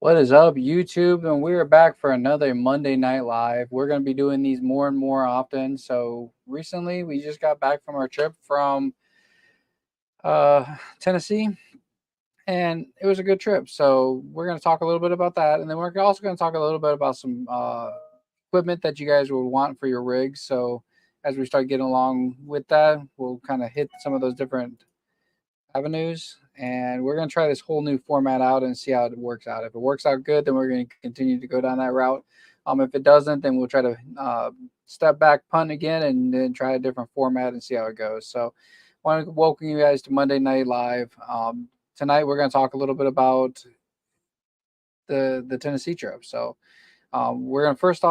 What is up, YouTube? And we're back for another Monday Night Live. We're going to be doing these more and more often. So, recently we just got back from our trip from uh, Tennessee, and it was a good trip. So, we're going to talk a little bit about that. And then we're also going to talk a little bit about some equipment that you guys would want for your rigs. So, as we start getting along with that, we'll kind of hit some of those different avenues, and we're going to try this whole new format out and see how it works out. If it works out good, then we're going to continue to go down that route. If it doesn't, then we'll try to step back, punt again, and then try a different format and see how it goes. So, I want to welcome you guys to Monday Night Live. Tonight, we're going to talk a little bit about the Tennessee trip. So, we're going to first,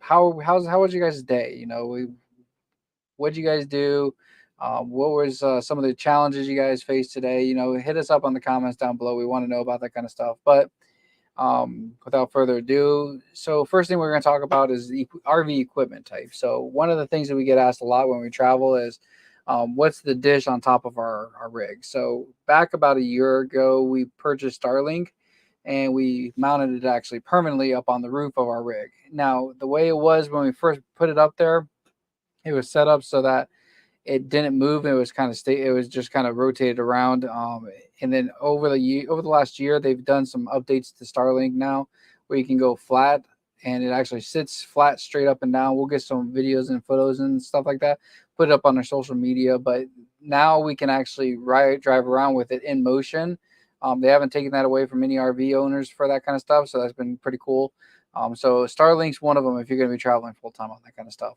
how was you guys' day? What'd you guys do? What was some of the challenges you guys faced today? Hit us up on the comments down below. We want to know about that kind of stuff. But without further ado, so first thing we're going to talk about is the RV equipment type. So one of the things that we get asked a lot when we travel is, what's the dish on top of our rig? So back about a year ago, we purchased Starlink, and we mounted it actually permanently up on the roof of our rig. Now, the way it was when we first put it up there, it was set up so that it didn't move. It was kind of It was just kind of rotated around. And then over the last year, they've done some updates to Starlink now, where you can go flat, and it actually sits flat, straight up and down. We'll get some videos and photos and stuff like that, put it up on our social media. But now we can actually drive around with it in motion. They haven't taken that away from any RV owners for that kind of stuff, so that's been pretty cool. So Starlink's one of them if you're going to be traveling full time on that kind of stuff.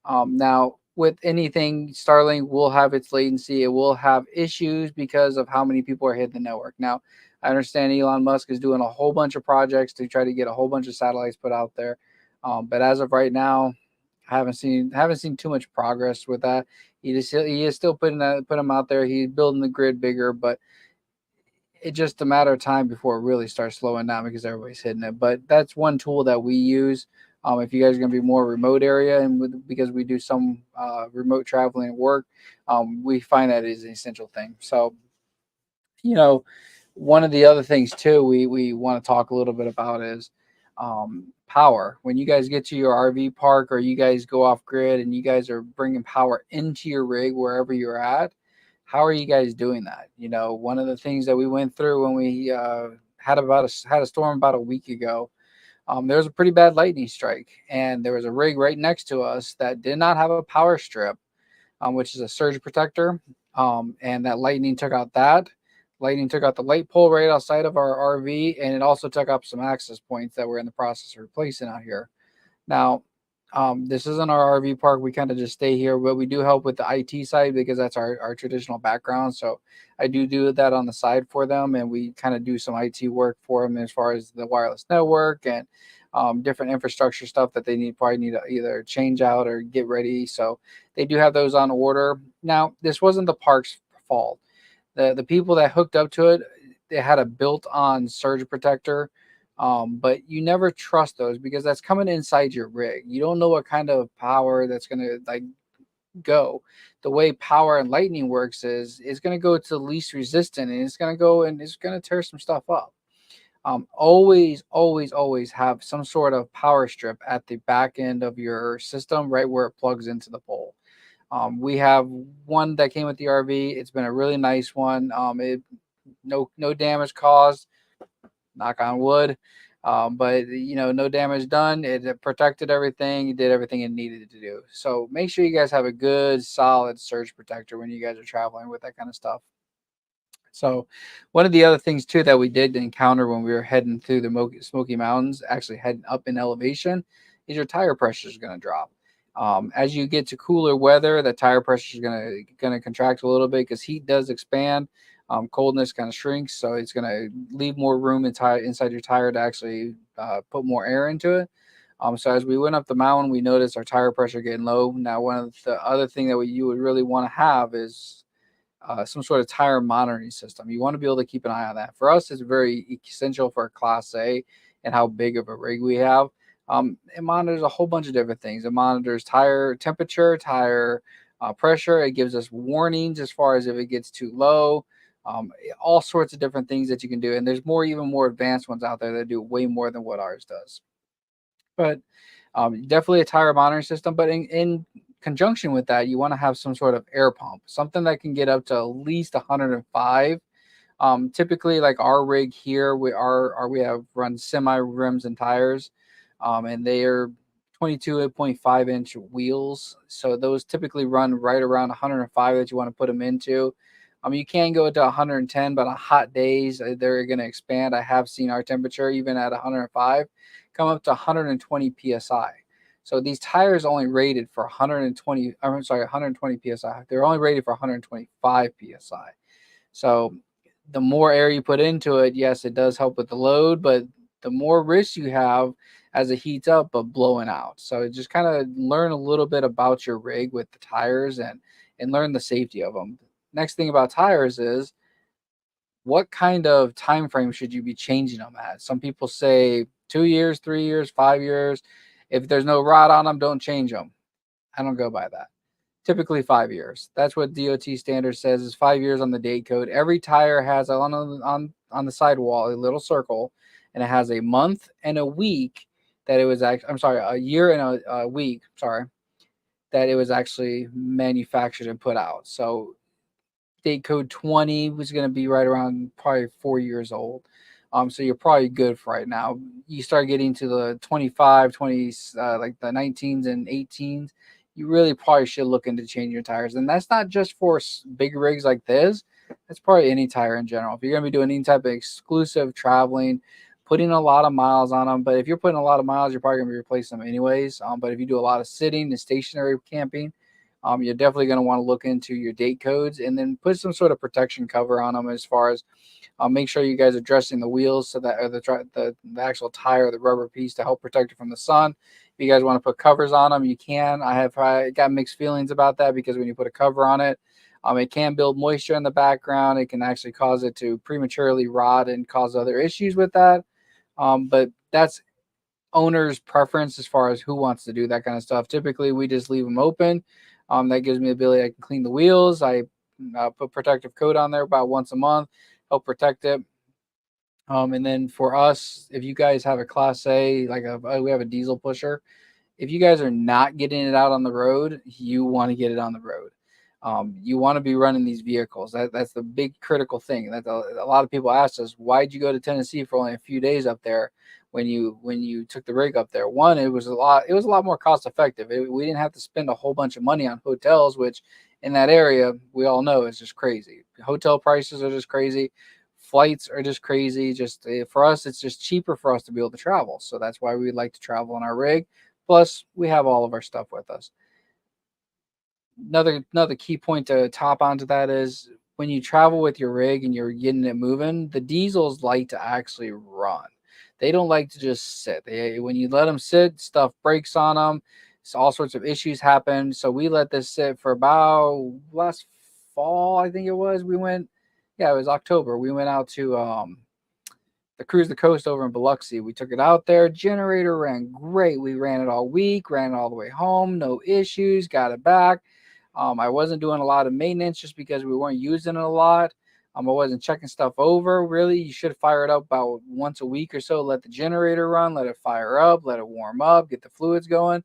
Now, with anything, Starlink will have its latency. It will have issues because of how many people are hitting the network. Now, I understand Elon Musk is doing a whole bunch of projects to try to get a whole bunch of satellites put out there, but as of right now, I haven't seen too much progress with that. He is still put them out there. He's building the grid bigger, but it's just a matter of time before it really starts slowing down because everybody's hitting it. But that's one tool that we use. If you guys are going to be more remote area, and because we do some remote traveling work, we find that is an essential thing. So, you know, one of the other things too we want to talk a little bit about is power. When you guys get to your RV park, or you guys go off grid and you guys are bringing power into your rig wherever you're at, how are you guys doing that? One of the things that we went through when we had a storm about a week ago, there was a pretty bad lightning strike, and there was a rig right next to us that did not have a power strip, which is a surge protector. And that lightning took out the light pole right outside of our RV, and it also took up some access points that we're in the process of replacing out here. Now, this isn't our RV park. We kind of just stay here, but we do help with the IT side because that's our traditional background. So I do that on the side for them, and we kind of do some IT work for them as far as the wireless network and different infrastructure stuff that they probably need to either change out or get ready. So they do have those on order. Now, this wasn't the park's fault. The people that hooked up to it, they had a built-on surge protector, but you never trust those because that's coming inside your rig. You don't know what kind of power that's going to go. The way power and lightning works is it's going to go to the least resistant, and it's going to go and it's going to tear some stuff up. Always have some sort of power strip at the back end of your system, right where it plugs into the pole. We have one that came with the RV. It's been a really nice one. No damage caused, knock on wood. But no damage done. It protected everything. It did everything it needed to do. So make sure you guys have a good, solid surge protector when you guys are traveling with that kind of stuff. So, one of the other things too that we did encounter when we were heading through the Smoky Mountains, actually heading up in elevation, is your tire pressure is going to drop. As you get to cooler weather, the tire pressure is going to contract a little bit because heat does expand. Coldness kind of shrinks, so it's going to leave more room inside your tire to actually put more air into it. So as we went up the mountain, we noticed our tire pressure getting low. Now, one of the other thing that you would really want to have is some sort of tire monitoring system. You want to be able to keep an eye on that. For us, it's very essential for Class A and how big of a rig we have. It monitors a whole bunch of different things. It monitors tire temperature, tire pressure. It gives us warnings as far as if it gets too low. all sorts of different things that you can do. And there's more, even more advanced ones out there that do way more than what ours does. But definitely a tire monitoring system. But in conjunction with that, you want to have some sort of air pump, something that can get up to at least 105. Typically, like our rig here, we have run semi rims and tires, and they are 22.5-inch wheels. So those typically run right around 105 that you want to put them into. You can go to 110, but on hot days they're going to expand. I have seen our temperature even at 105 come up to 120 psi. So these tires only rated for 120. I'm sorry, 120 psi. They're only rated for 125 psi. So the more air you put into it, yes, it does help with the load, but the more risk you have as it heats up of blowing out. So just kind of learn a little bit about your rig with the tires and learn the safety of them. Next thing about tires is what kind of time frame should you be changing them at? Some people say 2 years, 3 years, 5 years. If there's no rot on them, don't change them. I don't go by that. Typically 5 years. That's what DOT standard says is 5 years on the date code. Every tire has on the sidewall a little circle, and it has a month and a week that it was actually. I'm sorry, a year and a week. Sorry, that it was actually manufactured and put out. So date code 20 was going to be right around probably 4 years old. So you're probably good for right now. You start getting to the 25, 20s, like the 19s and 18s, you really probably should look into changing your tires. And that's not just for big rigs like this. That's probably any tire in general. If you're going to be doing any type of exclusive traveling, putting a lot of miles on them. But if you're putting a lot of miles, you're probably going to be replacing them anyways. But if you do a lot of sitting and stationary camping, you're definitely going to want to look into your date codes and then put some sort of protection cover on them as far as make sure you guys are dressing the wheels so that or the actual tire, the rubber piece to help protect it from the sun. If you guys want to put covers on them, you can. I got mixed feelings about that because when you put a cover on it, it can build moisture in the background. It can actually cause it to prematurely rot and cause other issues with that. But that's owner's preference as far as who wants to do that kind of stuff. Typically, we just leave them open. That gives me the ability I can clean the wheels. I put protective coat on there about once a month, help protect it. And then for us, if you guys have a Class A, we have a diesel pusher, if you guys are not getting it out on the road, you want to get it on the road. You want to be running these vehicles. That's the big critical thing. That a lot of people ask us, why'd you go to Tennessee for only a few days up there when you took the rig up there? One, it was a lot more cost effective. We didn't have to spend a whole bunch of money on hotels, which in that area we all know is just crazy. Hotel prices are just crazy. Flights are just crazy. Just for us, it's just cheaper for us to be able to travel. So that's why we like to travel in our rig. Plus, we have all of our stuff with us. Another key point to top onto that is when you travel with your rig and you're getting it moving, the diesels like to actually run. They don't like to just sit. When you let them sit, stuff breaks on them. So all sorts of issues happen. So we let this sit for about last fall, I think it was. It was October. We went out to the Cruise the Coast over in Biloxi. We took it out there. Generator ran great. We ran it all week, ran it all the way home, no issues, got it back. I wasn't doing a lot of maintenance just because we weren't using it a lot. I wasn't checking stuff over. Really, you should fire it up about once a week or so. Let the generator run, let it fire up, let it warm up, get the fluids going.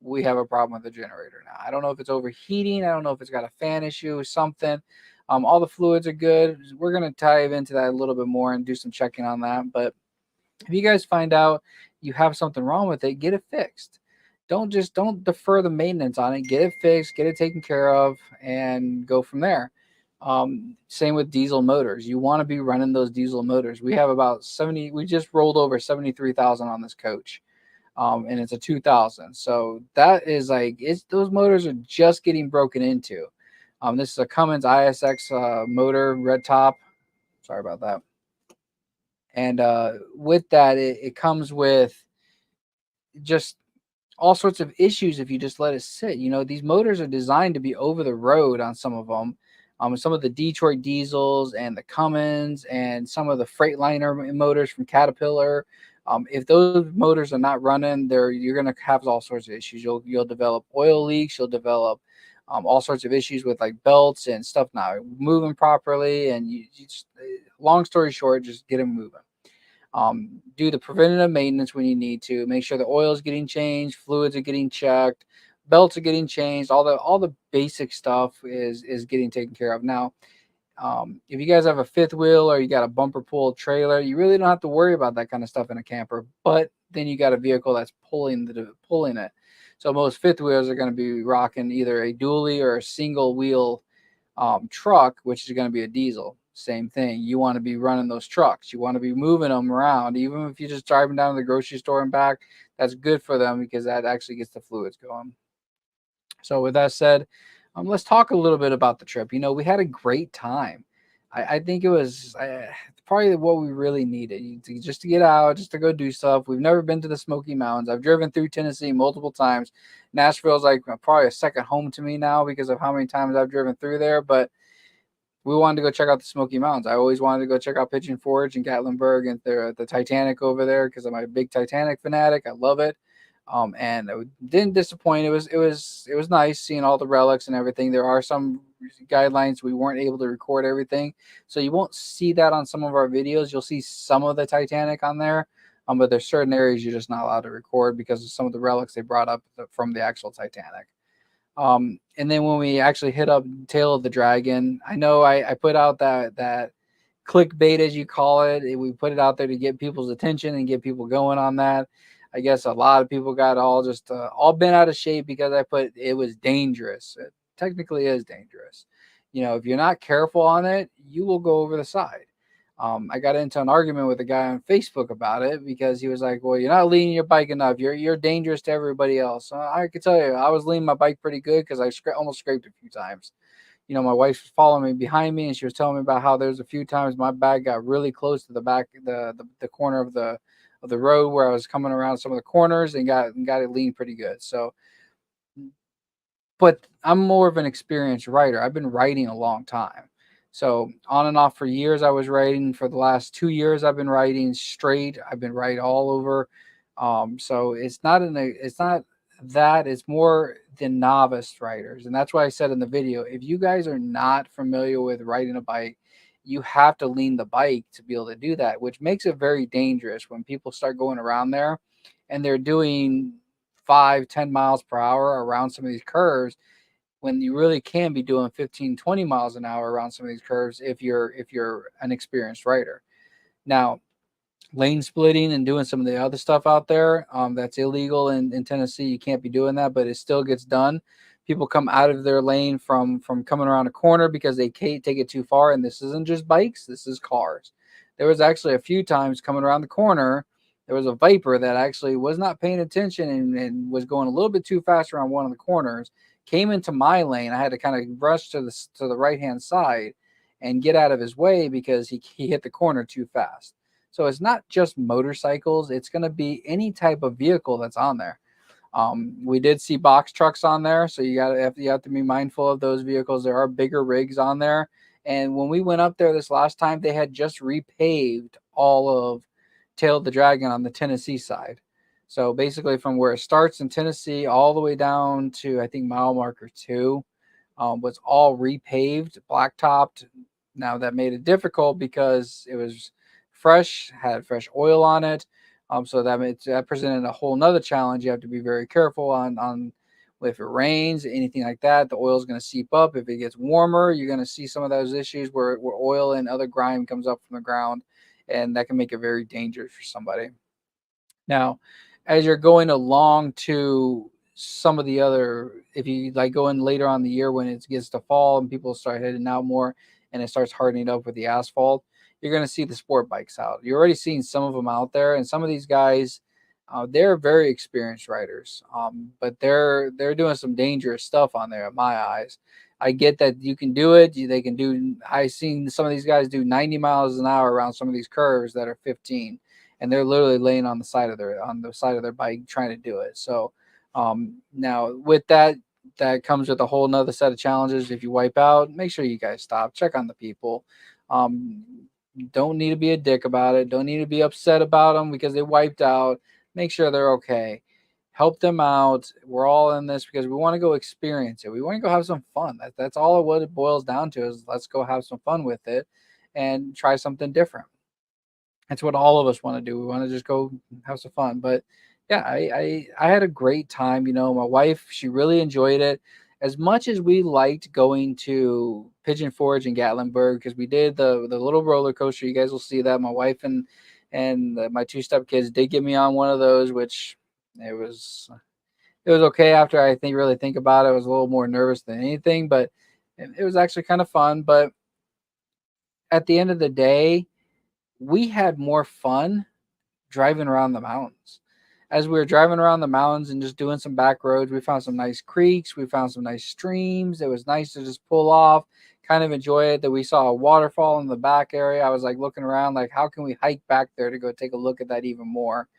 We have a problem with the generator now. I don't know if it's overheating. I don't know if it's got a fan issue or something. All the fluids are good. We're going to dive into that a little bit more and do some checking on that. But if you guys find out you have something wrong with it, get it fixed. Don't defer the maintenance on it. Get it fixed, get it taken care of, and go from there. Same with diesel motors. You want to be running those diesel motors. We have about 70. We just rolled over 73,000 on this coach, and it's a 2000. So that is those motors are just getting broken into. This is a Cummins ISX motor, red top. Sorry about that. And with that, it comes with just all sorts of issues if you just let it sit. These motors are designed to be over the road on some of them. Some of the Detroit diesels and the Cummins and some of the Freightliner motors from Caterpillar. If those motors are not running, you're going to have all sorts of issues. You'll develop oil leaks. You'll develop all sorts of issues with like belts and stuff not moving properly. And you just, long story short, just get them moving. Do the preventative maintenance when you need to. Make sure the oil is getting changed, fluids are getting checked, belts are getting changed. All the basic stuff is getting taken care of. Now, if you guys have a fifth wheel or you got a bumper pull trailer, you really don't have to worry about that kind of stuff in a camper. But then you got a vehicle that's pulling it. So most fifth wheels are going to be rocking either a dually or a single wheel truck, which is going to be a diesel. Same thing. You want to be running those trucks. You want to be moving them around, even if you're just driving down to the grocery store and back. That's good for them because that actually gets the fluids going. So with that said, let's talk a little bit about the trip. We had a great time. I think it was probably what we really needed just to get out, just to go do stuff. We've never been to the Smoky Mountains. I've driven through Tennessee multiple times. Nashville's like probably a second home to me now because of how many times I've driven through there. But we wanted to go check out the Smoky Mountains. I always wanted to go check out Pigeon Forge and Gatlinburg and the Titanic over there because I'm a big Titanic fanatic. I love it. And it didn't disappoint. It was nice seeing all the relics and everything. There are some guidelines we weren't able to record everything, so you won't see that on some of our videos. You'll see some of the Titanic on there, but there's certain areas you're just not allowed to record because of some of the relics they brought up from the actual Titanic. And then when we actually hit up Tail of the Dragon, I know I put out that clickbait, as you call it. We put it out there to get people's attention and get people going on that. I guess a lot of people got all bent out of shape because I put it was dangerous. It technically is dangerous. If you're not careful on it, you will go over the side. I got into an argument with a guy on Facebook about it because he was like, "Well, you're not leaning your bike enough. You're dangerous to everybody else." I could tell you, I was leaning my bike pretty good because I almost scraped a few times. My wife was following me behind me, and she was telling me about how there's a few times my bag got really close to the back, the corner of the road where I was coming around some of the corners and got it leaned pretty good. So, but I'm more of an experienced writer. I've been writing a long time. So on and off for years, I was writing. For the last 2 years, I've been writing straight. I've been writing all over. So it's not that, it's more the novice writers. And that's why I said in the video, if you guys are not familiar with riding a bike, you have to lean the bike to be able to do that, which makes it very dangerous when people start going around there and they're doing 5-10 miles per hour around some of these curves when you really can be doing 15-20 miles an hour around some of these curves if you're an experienced rider. Now, lane splitting and doing some of the other stuff out there, that's illegal in Tennessee. You can't be doing that, but it still gets done. People come out of their lane from coming around a corner because they can't take it too far. And this isn't just bikes, this is cars. There was actually a few times coming around the corner, there was a Viper that actually was not paying attention and was going a little bit too fast around one of the corners, came into my lane. I had to kind of rush to the right hand side and get out of his way because he hit the corner too fast. So it's not just motorcycles, it's going to be any type of vehicle that's on there. We did see box trucks on there, so you have to be mindful of those vehicles. There are bigger rigs on there. And when we went up there this last time, they had just repaved all of Tail of the Dragon on the Tennessee side. So basically from where it starts in Tennessee all the way down to, I think, mile marker 2, was all repaved, blacktopped. Now that made it difficult because it was fresh, had fresh oil on it. So that presented a whole nother challenge. You have to be very careful on if it rains, anything like that. The oil is going to seep up. If it gets warmer, you're going to see some of those issues where oil and other grime comes up from the ground, and that can make it very dangerous for somebody. Now, as you're going along to some of the other, if you like go in later on the year when it gets to fall and people start heading out more and it starts hardening up with the asphalt, you're going to see the sport bikes out. You're already seeing some of them out there, and some of these guys, they're very experienced riders, but they're doing some dangerous stuff on there in my eyes. I get that you can do it. They can do. I've seen some of these guys do 90 miles an hour around some of these curves that are 15, and they're literally laying on the side of their bike trying to do it. So now with that comes with a whole nother set of challenges. If you wipe out, make sure you guys stop, check on the people. Don't need to be a dick about it. Don't need to be upset about them because they wiped out. Make sure they're okay. help them out. We're all in this because we want to go experience it. We want to go have some fun. That's all what it boils down to is let's go have some fun with it and try something different. That's what all of us want to do. We want to just go have some fun. But yeah, I had a great time. My wife, she really enjoyed it. As much as we liked going to Pigeon Forge and Gatlinburg, because we did the little roller coaster. You guys will see that. My wife and my two step kids did get me on one of those, which it was it was okay after I think about it. I was a little more nervous than anything, but it was actually kind of fun. But at the end of the day, we had more fun driving around the mountains. As we were driving around the mountains and just doing some back roads, we found some nice creeks, we found some nice streams. It was nice to just pull off, kind of enjoy it. That we saw a waterfall in the back area. I was like looking around, like how can we hike back there to go take a look at that even more?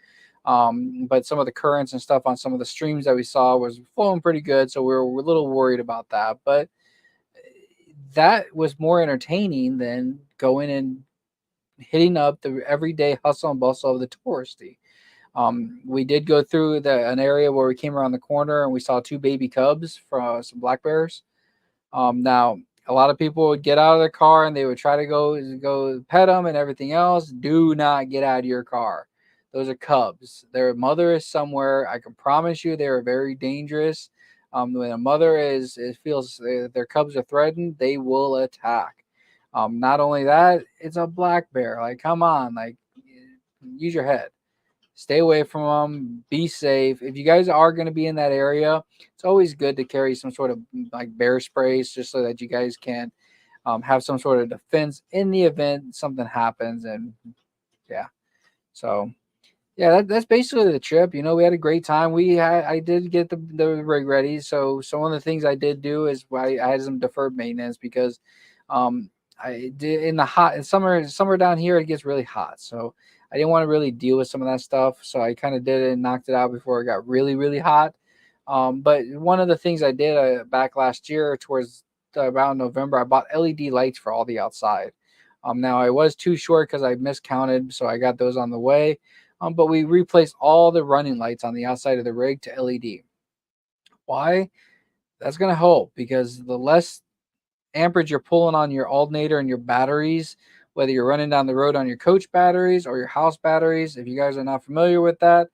But some of the currents and stuff on some of the streams that we saw was flowing pretty good, so we were a little worried about that. But that was more entertaining than going and hitting up the everyday hustle and bustle of the touristy. We did go through an area where we came around the corner and we saw two baby cubs from some black bears. Now, a lot of people would get out of their car and they would try to go pet them and everything else. Do not get out of your car. Those are cubs. Their mother is somewhere. I can promise you they are very dangerous. When a mother feels their cubs are threatened, they will attack. Not only that, it's a black bear. Like, come on, like, use your head. Stay away from them. Be safe. If you guys are going to be in that area, it's always good to carry some sort of like bear sprays just so that you guys can have some sort of defense in the event something happens. And yeah, so yeah, that's basically the trip. We had a great time. I did get the rig ready. So one of the things I did do is I had some deferred maintenance because I did in the hot in summer down here it gets really hot. So I didn't want to really deal with some of that stuff. So I kind of did it and knocked it out before it got really, really hot. But one of the things I did back last year towards around November, I bought LED lights for all the outside. Now I was too short because I miscounted, so I got those on the way. But we replaced all the running lights on the outside of the rig to LED. Why? That's going to help because the less amperage you're pulling on your alternator and your batteries, whether you're running down the road on your coach batteries or your house batteries. If you guys are not familiar with that,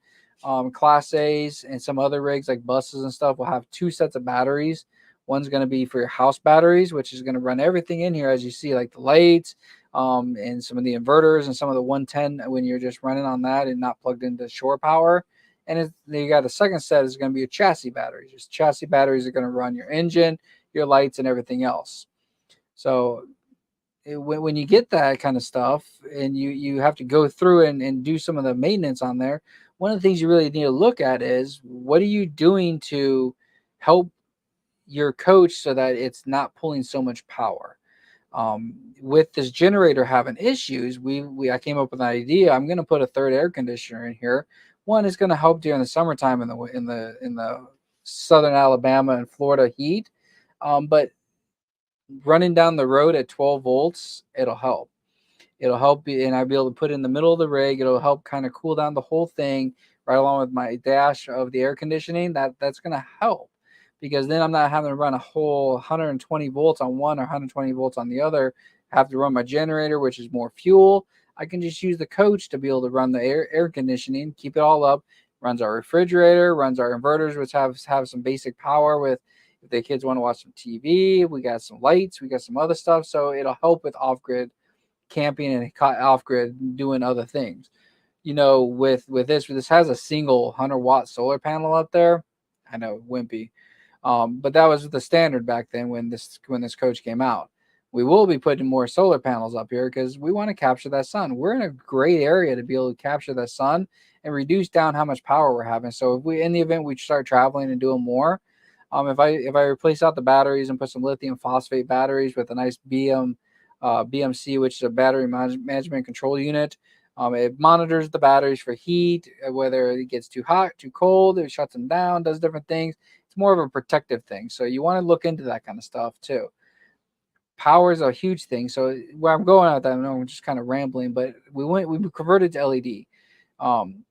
Class A's and some other rigs like buses and stuff will have two sets of batteries. One's going to be for your house batteries, which is going to run everything in here, as you see, like the lights, and some of the inverters and some of the 110 when you're just running on that and not plugged into shore power. And you got a second set is going to be your chassis batteries. Your chassis batteries are going to run your engine, your lights, and everything else. So when you get that kind of stuff and you have to go through and do some of the maintenance on there, one of the things you really need to look at is what are you doing to help your coach so that it's not pulling so much power. With this generator having issues, I came up with an idea. I'm going to put a third air conditioner in here. One is going to help during the summertime in the southern Alabama and Florida heat, but running down the road at 12 volts, it'll help. It'll help, and I'll be able to put it in the middle of the rig. It'll help kind of cool down the whole thing right along with my dash of the air conditioning. That's going to help because then I'm not having to run a whole 120 volts on one or 120 volts on the other. I have to run my generator, which is more fuel. I can just use the coach to be able to run the air conditioning, keep it all up. Runs our refrigerator, runs our inverters, which have some basic power with if the kids want to watch some TV. We got some lights, we got some other stuff, so it'll help with off grid camping and off grid doing other things. With this has a single 100-watt solar panel up there. I know, wimpy, but that was the standard back then when this coach came out. We will be putting more solar panels up here because we want to capture that sun. We're in a great area to be able to capture that sun and reduce down how much power we're having. So if we, in the event we start traveling and doing more, if I replace out the batteries and put some lithium phosphate batteries with a nice BMC, which is a battery management control unit. It monitors the batteries for heat, whether it gets too hot, too cold. It shuts them down, does different things. It's more of a protective thing. So you want to look into that kind of stuff too. Power is a huge thing. So where I'm going at that, I know I'm just kind of rambling, but we converted to LED. Um,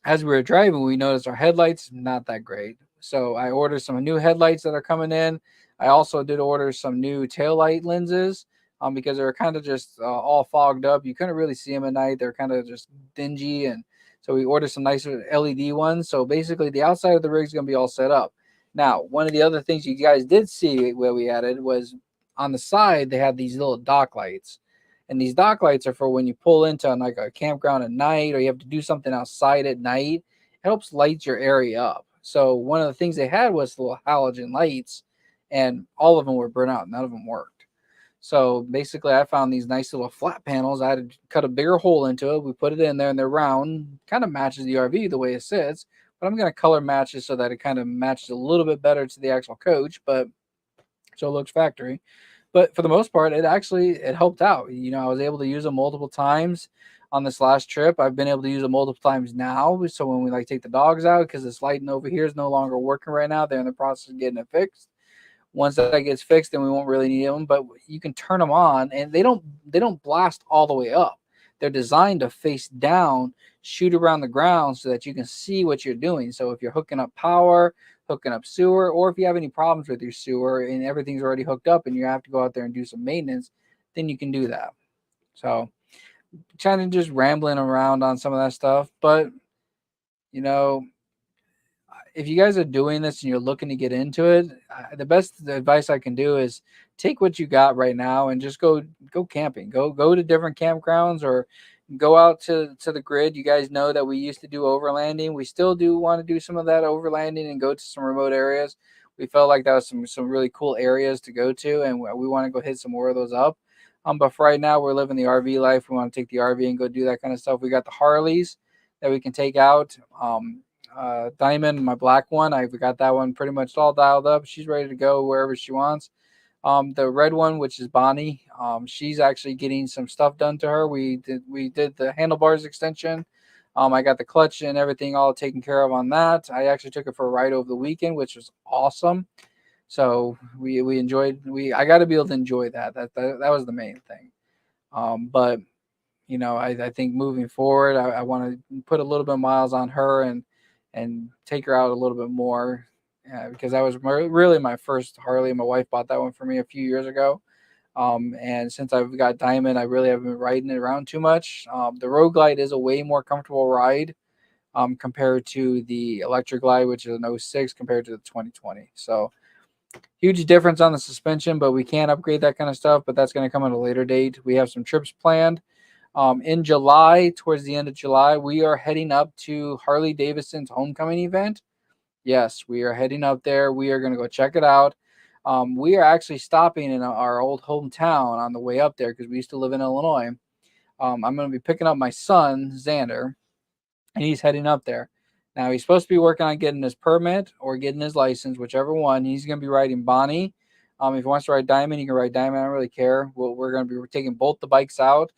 as we were driving, we noticed our headlights not that great. So I ordered some new headlights that are coming in. I also did order some new taillight lenses because they were kind of just all fogged up. You couldn't really see them at night. They're kind of just dingy. And so we ordered some nicer LED ones. So basically, the outside of the rig is going to be all set up. Now, one of the other things you guys did see where we added was on the side, they had these little dock lights. And these dock lights are for when you pull into like a campground at night or you have to do something outside at night. It helps light your area up. So one of the things they had was little halogen lights, and all of them were burnt out. None of them worked. So basically, I found these nice little flat panels. I had to cut a bigger hole into it. We put it in there, and they're round. Kind of matches the RV the way it sits. But I'm going to color match it so that it kind of matches a little bit better to the actual coach, but so it looks factory. But for the most part, it helped out. You know, I was able to use them multiple times on this last trip. I've been able to use them multiple times now. So when we like take the dogs out, because this lighting over here is no longer working right now, they're in the process of getting it fixed. Once that gets fixed, then we won't really need them. But you can turn them on, and they don't blast all the way up. They're designed to face down, shoot around the ground, so that you can see what you're doing. So if you're hooking up power, hooking up sewer, or if you have any problems with your sewer and everything's already hooked up, and you have to go out there and do some maintenance, then you can do that. So kind of just rambling around on some of that stuff, but you know, if you guys are doing this and you're looking to get into it, the best advice I can do is take what you got right now and just go camping. Go to different campgrounds or go out to the grid. You guys know that we used to do overlanding. We still do want to do some of that overlanding and go to some remote areas. We felt like that was some really cool areas to go to, and we want to go hit some more of those up. But for right now, we're living the RV life. We want to take the RV and go do that kind of stuff. We got the Harleys that we can take out. Diamond, my black one, I've got that one pretty much all dialed up. She's ready to go wherever she wants. The red one, which is Bonnie, she's actually getting some stuff done to her. We did the handlebars extension. I got the clutch and everything all taken care of on that. I actually took it for a ride over the weekend, which was awesome. So we enjoyed I got to be able to enjoy that. That was the main thing. But I think moving forward, I want to put a little bit of miles on her and take her out a little bit more because that was really my first Harley. My wife bought that one for me a few years ago. And since I've got Diamond, I really haven't been riding it around too much. The Road Glide is a way more comfortable ride compared to the Electric Glide, which is an '06 compared to the 2020. So huge difference on the suspension, but we can upgrade that kind of stuff. But that's going to come at a later date. We have some trips planned. In July, towards the end of July, we are heading up to Harley Davidson's homecoming event. Yes, we are heading up there. We are going to go check it out. We are actually stopping in our old hometown on the way up there because we used to live in Illinois. I'm going to be picking up my son, Xander, and he's heading up there. Now, he's supposed to be working on getting his permit or getting his license, whichever one. He's going to be riding Bonnie. If he wants to ride Diamond, he can ride Diamond. I don't really care. We're going to be taking both the bikes out.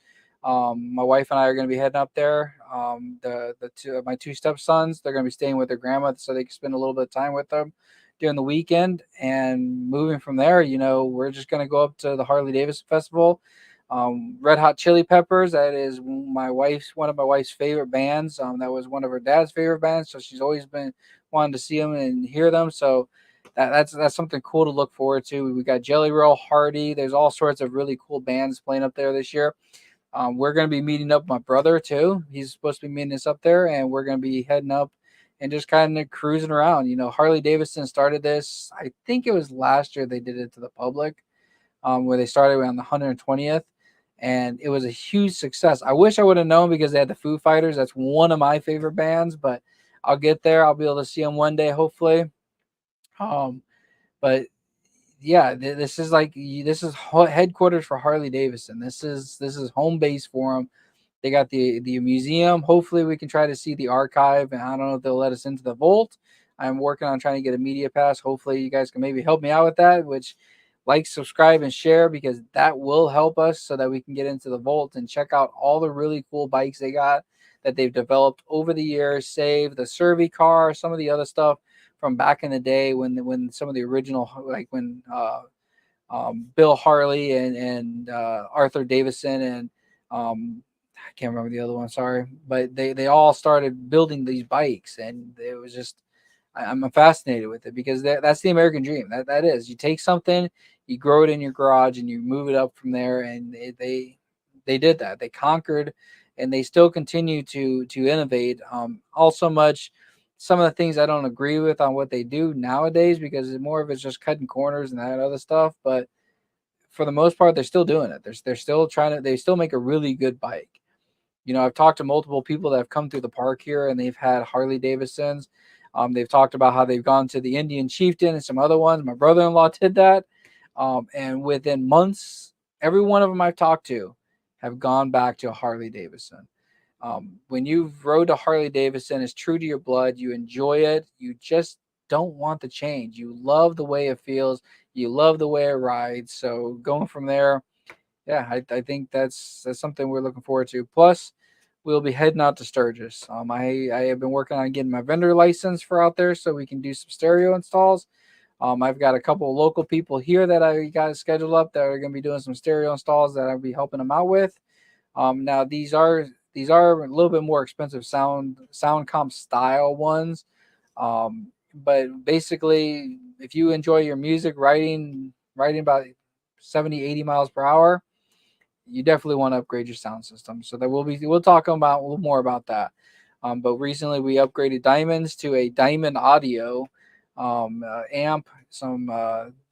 My wife and I are going to be heading up there. My two stepsons, they're going to be staying with their grandma so they can spend a little bit of time with them during the weekend. And moving from there, we're just going to go up to the Harley Davidson Festival. Red Hot Chili Peppers, that is one of my wife's favorite bands. That was one of her dad's favorite bands, so she's always been wanting to see them and hear them. So that's something cool to look forward to. We got Jelly Roll, Hardy. There's all sorts of really cool bands playing up there this year. We're going to be meeting up with my brother too. He's supposed to be meeting us up there, and we're going to be heading up and just kind of cruising around. Harley Davidson started this. I think it was last year they did it to the public, where they started on the 120th, and it was a huge success. I wish I would have known because they had the Foo Fighters. That's one of my favorite bands, but I'll get there. I'll be able to see them one day, hopefully. But yeah, this is headquarters for Harley Davidson. This is home base for them. They got the museum. Hopefully, we can try to see the archive, and I don't know if they'll let us into the vault. I'm working on trying to get a media pass. Hopefully, you guys can maybe help me out with that. Which, like, subscribe, and share because that will help us so that we can get into the vault and check out all the really cool bikes they got that they've developed over the years. Save the Survey car, some of the other stuff from back in the day when some of the original, like when Bill Harley and Arthur Davison and I can't remember the other one, sorry, but they all started building these bikes, and it was just I'm fascinated with it because that's the American dream. That is, you take something, you grow it in your garage, and you move it up from there. And they did that. They conquered, and they still continue to innovate. Also much some of the things I don't agree with on what they do nowadays because more of it's just cutting corners and that other stuff. But for the most part, they're still doing it. They're still trying to. They still make a really good bike. I've talked to multiple people that have come through the park here and they've had Harley Davidsons. They've talked about how they've gone to the Indian Chieftain and some other ones. My brother-in-law did that. And within months, every one of them I've talked to have gone back to a Harley Davidson. When you rode a Harley Davidson, it's true to your blood. You enjoy it. You just don't want the change. You love the way it feels. You love the way it rides. So going from there, yeah, I think that's something we're looking forward to. Plus, we'll be heading out to Sturgis. I have been working on getting my vendor license for out there so we can do some stereo installs. I've got a couple of local people here that I got scheduled up that are going to be doing some stereo installs that I'll be helping them out with. Now these are a little bit more expensive sound comp style ones, but basically, if you enjoy your music riding about 70, 80 miles per hour, you definitely want to upgrade your sound system. So that we'll talk about a little more about that. But recently we upgraded Diamonds to a Diamond Audio amp, some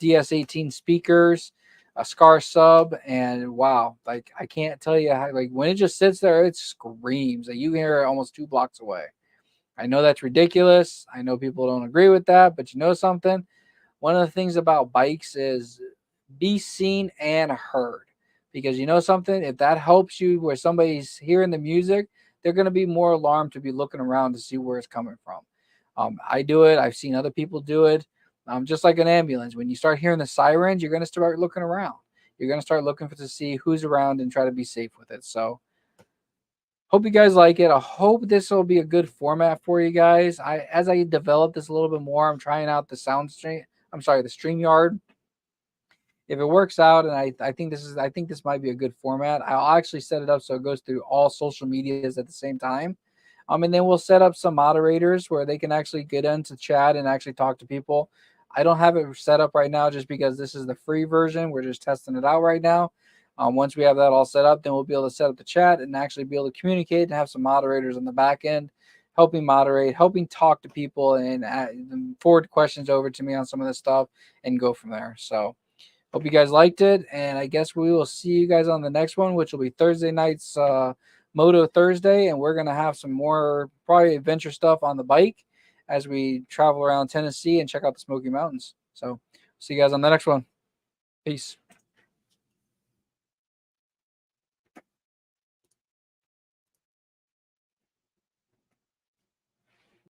DS18 speakers, a Scar sub, and wow, like I can't tell you how, like when it just sits there, it screams. Like you hear it almost 2 blocks away. I know that's ridiculous. I know people don't agree with that, but you know something? One of the things about bikes is be seen and heard. Because you know something, if that helps you where somebody's hearing the music, they're going to be more alarmed to be looking around to see where it's coming from. I do it. I've seen other people do it. Just like an ambulance, when you start hearing the sirens, you're going to start looking around. You're going to start looking to see who's around and try to be safe with it. So hope you guys like it. I hope this will be a good format for you guys. As I develop this a little bit more, I'm trying out the sound stream. I'm sorry, the StreamYard. If it works out, and I think this might be a good format, I'll actually set it up so it goes through all social medias at the same time. And then we'll set up some moderators where they can actually get into chat and actually talk to people. I don't have it set up right now just because this is the free version. We're just testing it out right now. Once we have that all set up, then we'll be able to set up the chat and actually be able to communicate and have some moderators on the back end helping moderate, helping talk to people and forward questions over to me on some of this stuff and go from there. So hope you guys liked it, and I guess we will see you guys on the next one, which will be Thursday night's Moto Thursday, and we're gonna have some more probably adventure stuff on the bike as we travel around Tennessee and check out the Smoky Mountains. So see you guys on the next one. Peace.